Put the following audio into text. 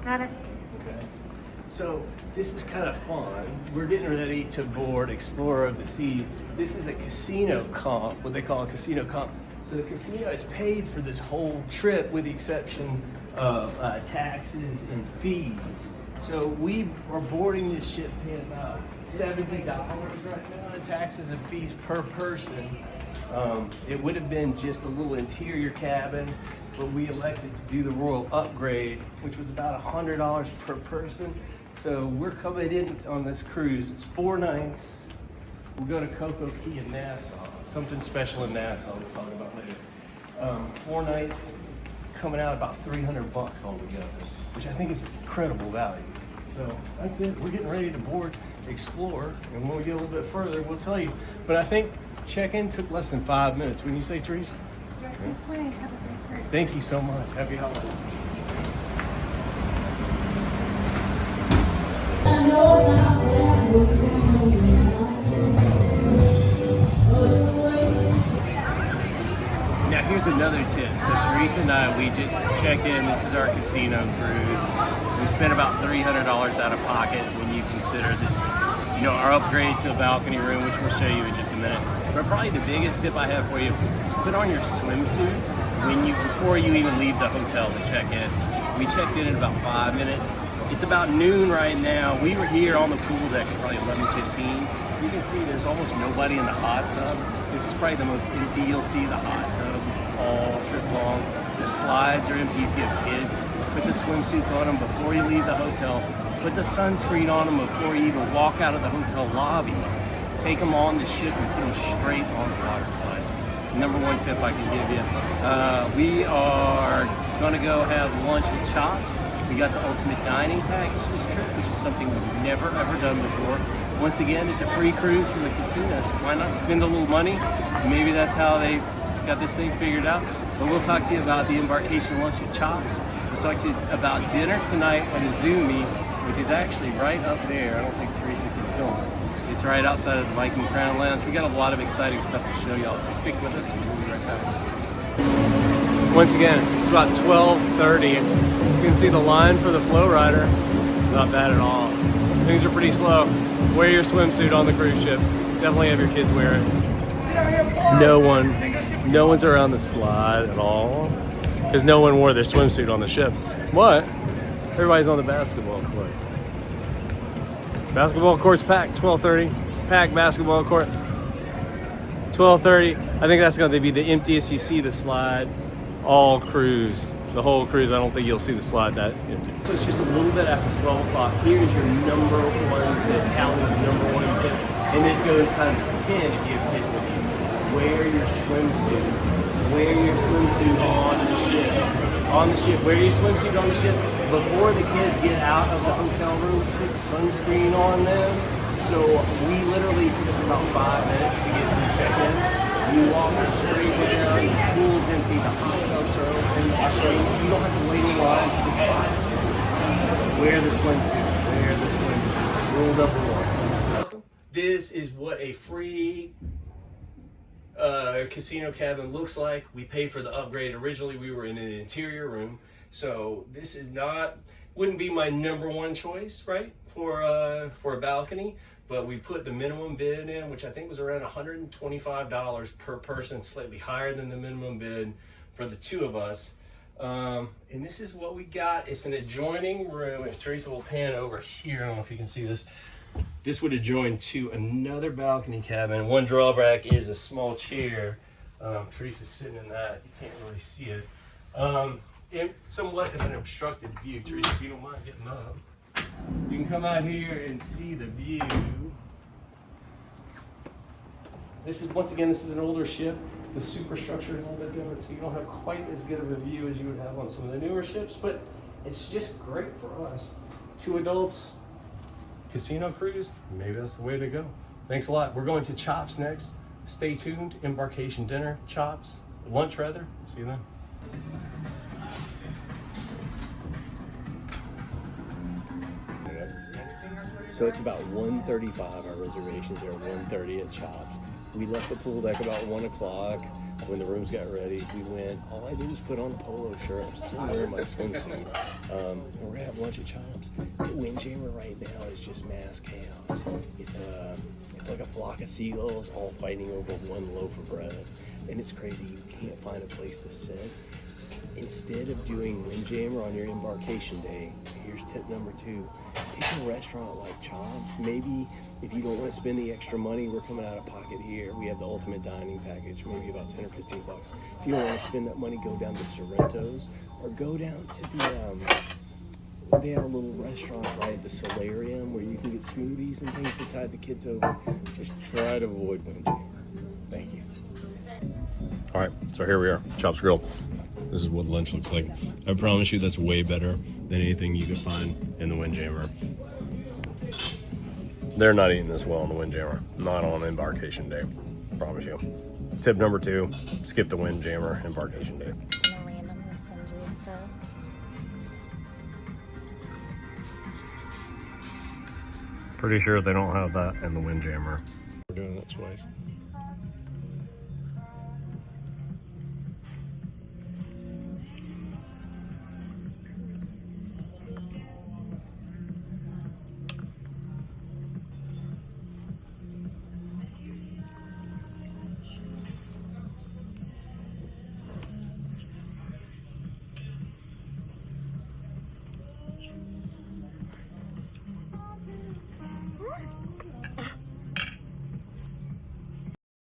Got it. Okay. So this is kind of fun. We're getting ready to board Explorer of the Seas. This is a casino comp, what they call a casino comp. So the casino is paid for this whole trip with the exception of taxes and fees. So we are boarding this ship paying about $70 right now in taxes and fees per person. It would have been just a little interior cabin, but we elected to do the royal upgrade, which was about $100 per person. So we're coming in on this cruise. It's 4 nights. We'll go to Cocoa Key in Nassau. Something special in Nassau we'll talk about later. 4 nights, coming out about $300 altogether, which I think is incredible value. So that's it. We're getting ready to board Explorer, and when we get a little bit further, we'll tell you. But I think check-in took less than 5 minutes. Wouldn't you say, Teresa? Yes, this way. Have a great trip. Thank you so much. Happy holidays. Now here's another tip. So Teresa and I, we just checked in. This is our casino cruise. We spent about $300 out of pocket when you consider this, our upgrade to a balcony room, which we'll show you in just a minute. But probably the biggest tip I have for you is put on your swimsuit before you even leave the hotel to check in. We checked in about 5 minutes. It's about noon right now. We were here on the pool deck at probably 11:15. You can see there's almost nobody in the hot tub. This is probably the most empty you'll see the hot tub all trip long. The slides are empty if you have kids. Put the swimsuits on them before you leave the hotel. Put the sunscreen on them before you even walk out of the hotel lobby. Take them on the ship and put them straight on the water slides. Number one tip I can give you. We are gonna go have lunch with Chops. We got the ultimate dining package this trip, which is something we've never ever done before. Once again, it's a free cruise from the casino, so why not spend a little money? Maybe that's how they got this thing figured out. But we'll talk to you about the Embarkation lunch with Chops. We'll talk to you about dinner tonight at Izumi, which is actually right up there. I don't think Teresa can film it. It's right outside of the Viking Crown Lounge. We got a lot of exciting stuff to show y'all, so stick with us and we'll be right back. Once again, it's about 12:30. You can see the line for the flow rider. Not bad at all. Things are pretty slow. Wear your swimsuit on the cruise ship. Definitely have your kids wear it. No one's around the slide at all because no one wore their swimsuit on the ship. What? Everybody's on the basketball court. Basketball court's packed, 12:30. Packed basketball court. 12:30. I think that's going to be the emptiest you see the slide all cruise. The whole cruise, I don't think you'll see the slide that empty. So it's just a little bit after 12 o'clock. Here's your number one tip, Calvin's number one tip. And this goes times 10 if you have kids with you. Wear your swimsuit. Wear your swimsuit on the ship. On the ship. Wear your swimsuit on the ship. Before the kids get out of the hotel room, put sunscreen on them. So we literally took us about 5 minutes to get through check-in. You walk straight down, the pool's empty, the hot tubs are open. You don't have to wait in line for the slides. Wear the swimsuit. Wear the swimsuit. Rule number one. This is what a free casino cabin looks like. We paid for the upgrade. Originally, we were in an interior room. So this is wouldn't be my number one choice, right, for a balcony. But we put the minimum bid in, which I think was around $125 per person, slightly higher than the minimum bid for the two of us. And this is what we got. It's an adjoining room. If Teresa will pan over here, I don't know if you can see this. This would adjoin to another balcony cabin. One drawback is a small chair. Teresa's sitting in that. You can't really see it. Somewhat of an obstructed view. Teresa, if you don't mind getting up. You can come out here and see the view. This is an older ship. The superstructure is a little bit different, so you don't have quite as good of a view as you would have on some of the newer ships, but it's just great for us. 2 adults, casino cruise, maybe that's the way to go. Thanks a lot. We're going to Chops next. Stay tuned. Embarkation dinner, Chops, lunch rather. See you then. So it's about 1:35. Our reservations are at 1:30 at Chops. We left the pool deck about 1 o'clock. when the rooms got ready, we went. All I did was put on a polo shirt. I'm still wearing my swimsuit. And we're gonna have lunch at Chomps. The Windjammer right now is just mass chaos. It's like a flock of seagulls all fighting over one loaf of bread, and it's crazy. You can't find a place to sit. Instead of doing Windjammer on your embarkation day, here's tip number 2. Pick a restaurant like Chomps. Maybe if you don't want to spend the extra money, we're coming out of pocket here. We have the ultimate dining package, maybe about 10 or 15 bucks. If you don't want to spend that money, go down to Sorrento's or go down to the, they have a little restaurant, right, the Solarium, where you can get smoothies and things to tide the kids over. Just try to avoid Windjammer. Thank you. All right, so here we are, Chops Grill. This is what lunch looks like. I promise you that's way better than anything you could find in the Windjammer. They're not eating this well on the Windjammer, not on embarkation day, promise you. Tip number 2, skip the Windjammer embarkation day. I'm gonna randomly send you stuff. Pretty sure they don't have that in the Windjammer. We're doing that twice.